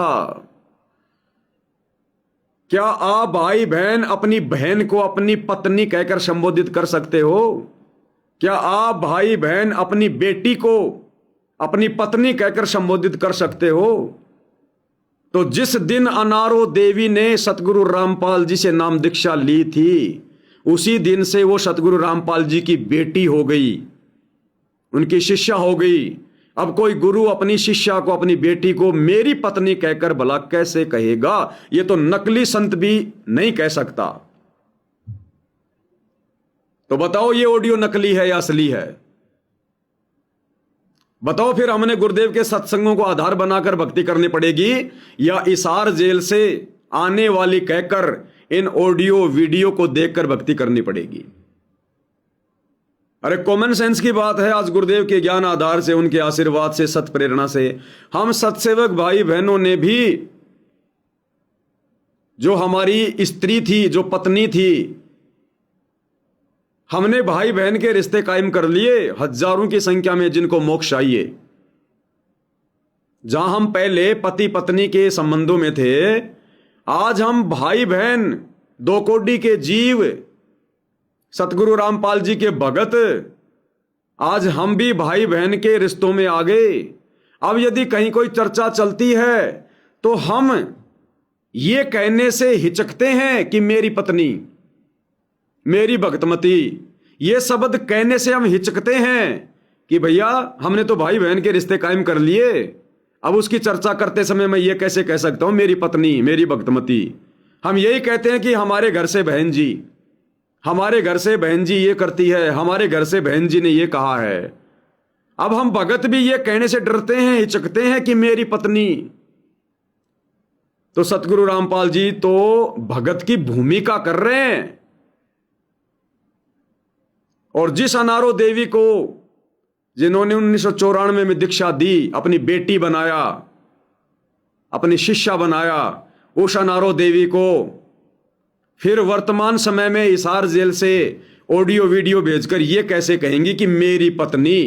क्या आप भाई बहन अपनी बहन को अपनी पत्नी कहकर संबोधित कर सकते हो? क्या आप भाई बहन अपनी बेटी को अपनी पत्नी कहकर संबोधित कर सकते हो? तो जिस दिन अनारो देवी ने सतगुरु रामपाल जी से नाम दीक्षा ली थी, उसी दिन से वो सतगुरु रामपाल जी की बेटी हो गई, उनकी शिष्या हो गई। अब कोई गुरु अपनी शिष्या को, अपनी बेटी को मेरी पत्नी कहकर भला कैसे कहेगा? ये तो नकली संत भी नहीं कह सकता। तो बताओ ये ऑडियो नकली है या असली है? बताओ फिर हमने गुरुदेव के सत्संगों को आधार बनाकर भक्ति करनी पड़ेगी या इसार जेल से आने वाली कहकर इन ऑडियो वीडियो को देखकर भक्ति करनी पड़ेगी? अरे कॉमन सेंस की बात है। आज गुरुदेव के ज्ञान आधार से, उनके आशीर्वाद से, सत प्रेरणा से हम सत्सेवक भाई बहनों ने भी, जो हमारी स्त्री थी, जो पत्नी थी, हमने भाई बहन के रिश्ते कायम कर लिए, हजारों की संख्या में जिनको मोक्ष चाहिए। जहां हम पहले पति पत्नी के संबंधों में थे, आज हम भाई बहन, दो कोटि के जीव, सतगुरु रामपाल जी के भगत, आज हम भी भाई बहन के रिश्तों में आ गए। अब यदि कहीं कोई चर्चा चलती है तो हम ये कहने से हिचकते हैं कि मेरी पत्नी, मेरी भक्तमती, ये शब्द कहने से हम हिचकते हैं कि भैया हमने तो भाई बहन के रिश्ते कायम कर लिए, अब उसकी चर्चा करते समय मैं ये कैसे कह सकता हूं मेरी पत्नी, मेरी भक्तमती? हम यही कहते हैं कि हमारे घर से बहन जी, हमारे घर से बहन जी ये करती है, हमारे घर से बहन जी ने ये कहा है। अब हम भगत भी ये कहने से डरते हैं, हिचकते हैं कि मेरी पत्नी। तो सतगुरु रामपाल जी तो भगत की भूमिका कर रहे हैं। और जिस अनारो देवी को, जिन्होंने 1994 में दीक्षा दी, अपनी बेटी बनाया, अपनी शिष्या बनाया, उस अनारो देवी को फिर वर्तमान समय में हिसार जेल से ऑडियो वीडियो भेजकर यह कैसे कहेंगी कि मेरी पत्नी?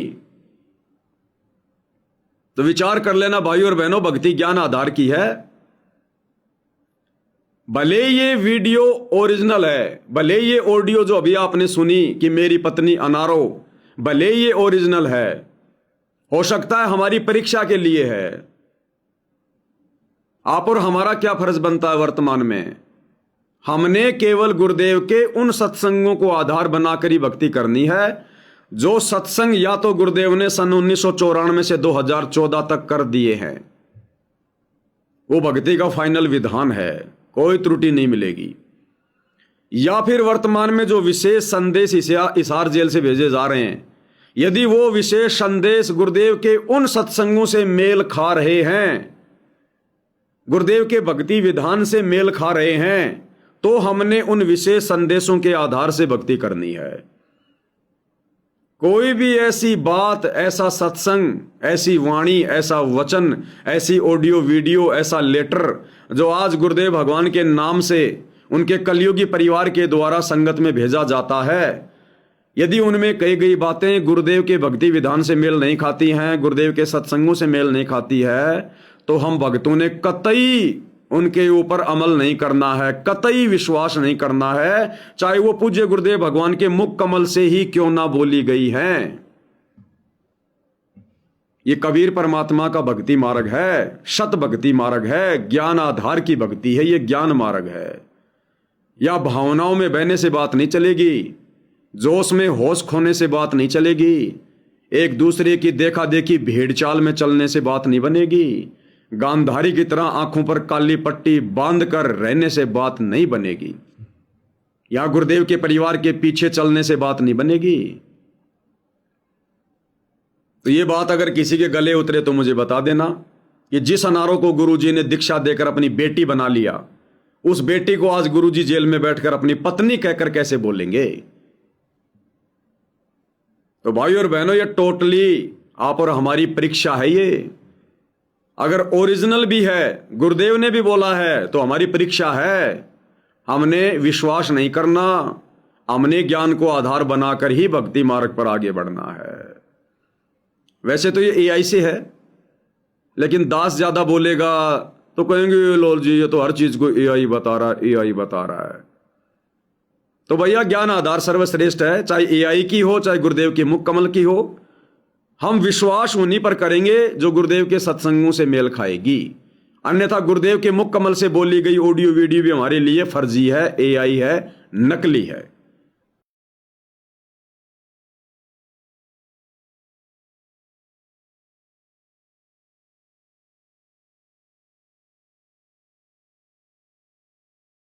तो विचार कर लेना भाई और बहनों, भक्ति ज्ञान आधार की है। भले ये वीडियो ओरिजिनल है, भले ये ऑडियो जो अभी आपने सुनी कि मेरी पत्नी अनारो, भले ये ओरिजिनल है, हो सकता है हमारी परीक्षा के लिए है। आप और हमारा क्या फर्ज बनता है वर्तमान में? हमने केवल गुरुदेव के उन सत्संगों को आधार बनाकर ही भक्ति करनी है जो सत्संग या तो गुरुदेव ने सन 1994 से 2014 तक कर दिए हैं। वो भक्ति का फाइनल विधान है, कोई त्रुटि नहीं मिलेगी। या फिर वर्तमान में जो विशेष संदेश हिसार जेल से भेजे जा रहे हैं, यदि वो विशेष संदेश गुरुदेव के उन सत्संगों से मेल खा रहे हैं, गुरुदेव के भक्ति विधान से मेल खा रहे हैं, तो हमने उन विशेष संदेशों के आधार से भक्ति करनी है। कोई भी ऐसी बात, ऐसा सत्संग, ऐसी वाणी, ऐसा वचन, ऐसी ऑडियो वीडियो, ऐसा लेटर जो आज गुरुदेव भगवान के नाम से उनके कलयुगी परिवार के द्वारा संगत में भेजा जाता है, यदि उनमें कही गई बातें गुरुदेव के भक्ति विधान से मेल नहीं खाती हैं, गुरुदेव के सत्संगों से मेल नहीं खाती है, तो हम भक्तों ने कतई उनके ऊपर अमल नहीं करना है, कतई विश्वास नहीं करना है, चाहे वो पूज्य गुरुदेव भगवान के मुख कमल से ही क्यों ना बोली गई हैं। ये कबीर परमात्मा का भक्ति मार्ग है, शत भक्ति मार्ग है, ज्ञान आधार की भक्ति है, ये ज्ञान मार्ग है। या भावनाओं में बहने से बात नहीं चलेगी, जोश में होश खोने से बात नहीं चलेगी, एक दूसरे की देखा देखी भेड़ चाल में चलने से बात नहीं बनेगी, गांधारी की तरह आंखों पर काली पट्टी बांध कर रहने से बात नहीं बनेगी, या गुरुदेव के परिवार के पीछे चलने से बात नहीं बनेगी। तो ये बात अगर किसी के गले उतरे तो मुझे बता देना कि जिस अनारों को गुरुजी ने दीक्षा देकर अपनी बेटी बना लिया, उस बेटी को आज गुरुजी जेल में बैठकर अपनी पत्नी कहकर कैसे बोलेंगे? तो भाई और बहनों, ये टोटली आप और हमारी परीक्षा है। ये अगर ओरिजिनल भी है, गुरुदेव ने भी बोला है, तो हमारी परीक्षा है। हमने विश्वास नहीं करना, हमने ज्ञान को आधार बनाकर ही भक्ति मार्ग पर आगे बढ़ना है। वैसे तो ये एआई से है, लेकिन दास ज्यादा बोलेगा तो कहेंगे लोल जी ये तो हर चीज को एआई बता रहा है, एआई बता रहा है। तो भैया ज्ञान आधार सर्वश्रेष्ठ है, चाहे एआई की हो चाहे गुरुदेव की मुख कमल की हो। हम विश्वास उन्हीं पर करेंगे जो गुरुदेव के सत्संगों से मेल खाएगी, अन्यथा गुरुदेव के मुख कमल से बोली गई ऑडियो वीडियो भी हमारे लिए फर्जी है, एआई है, नकली है।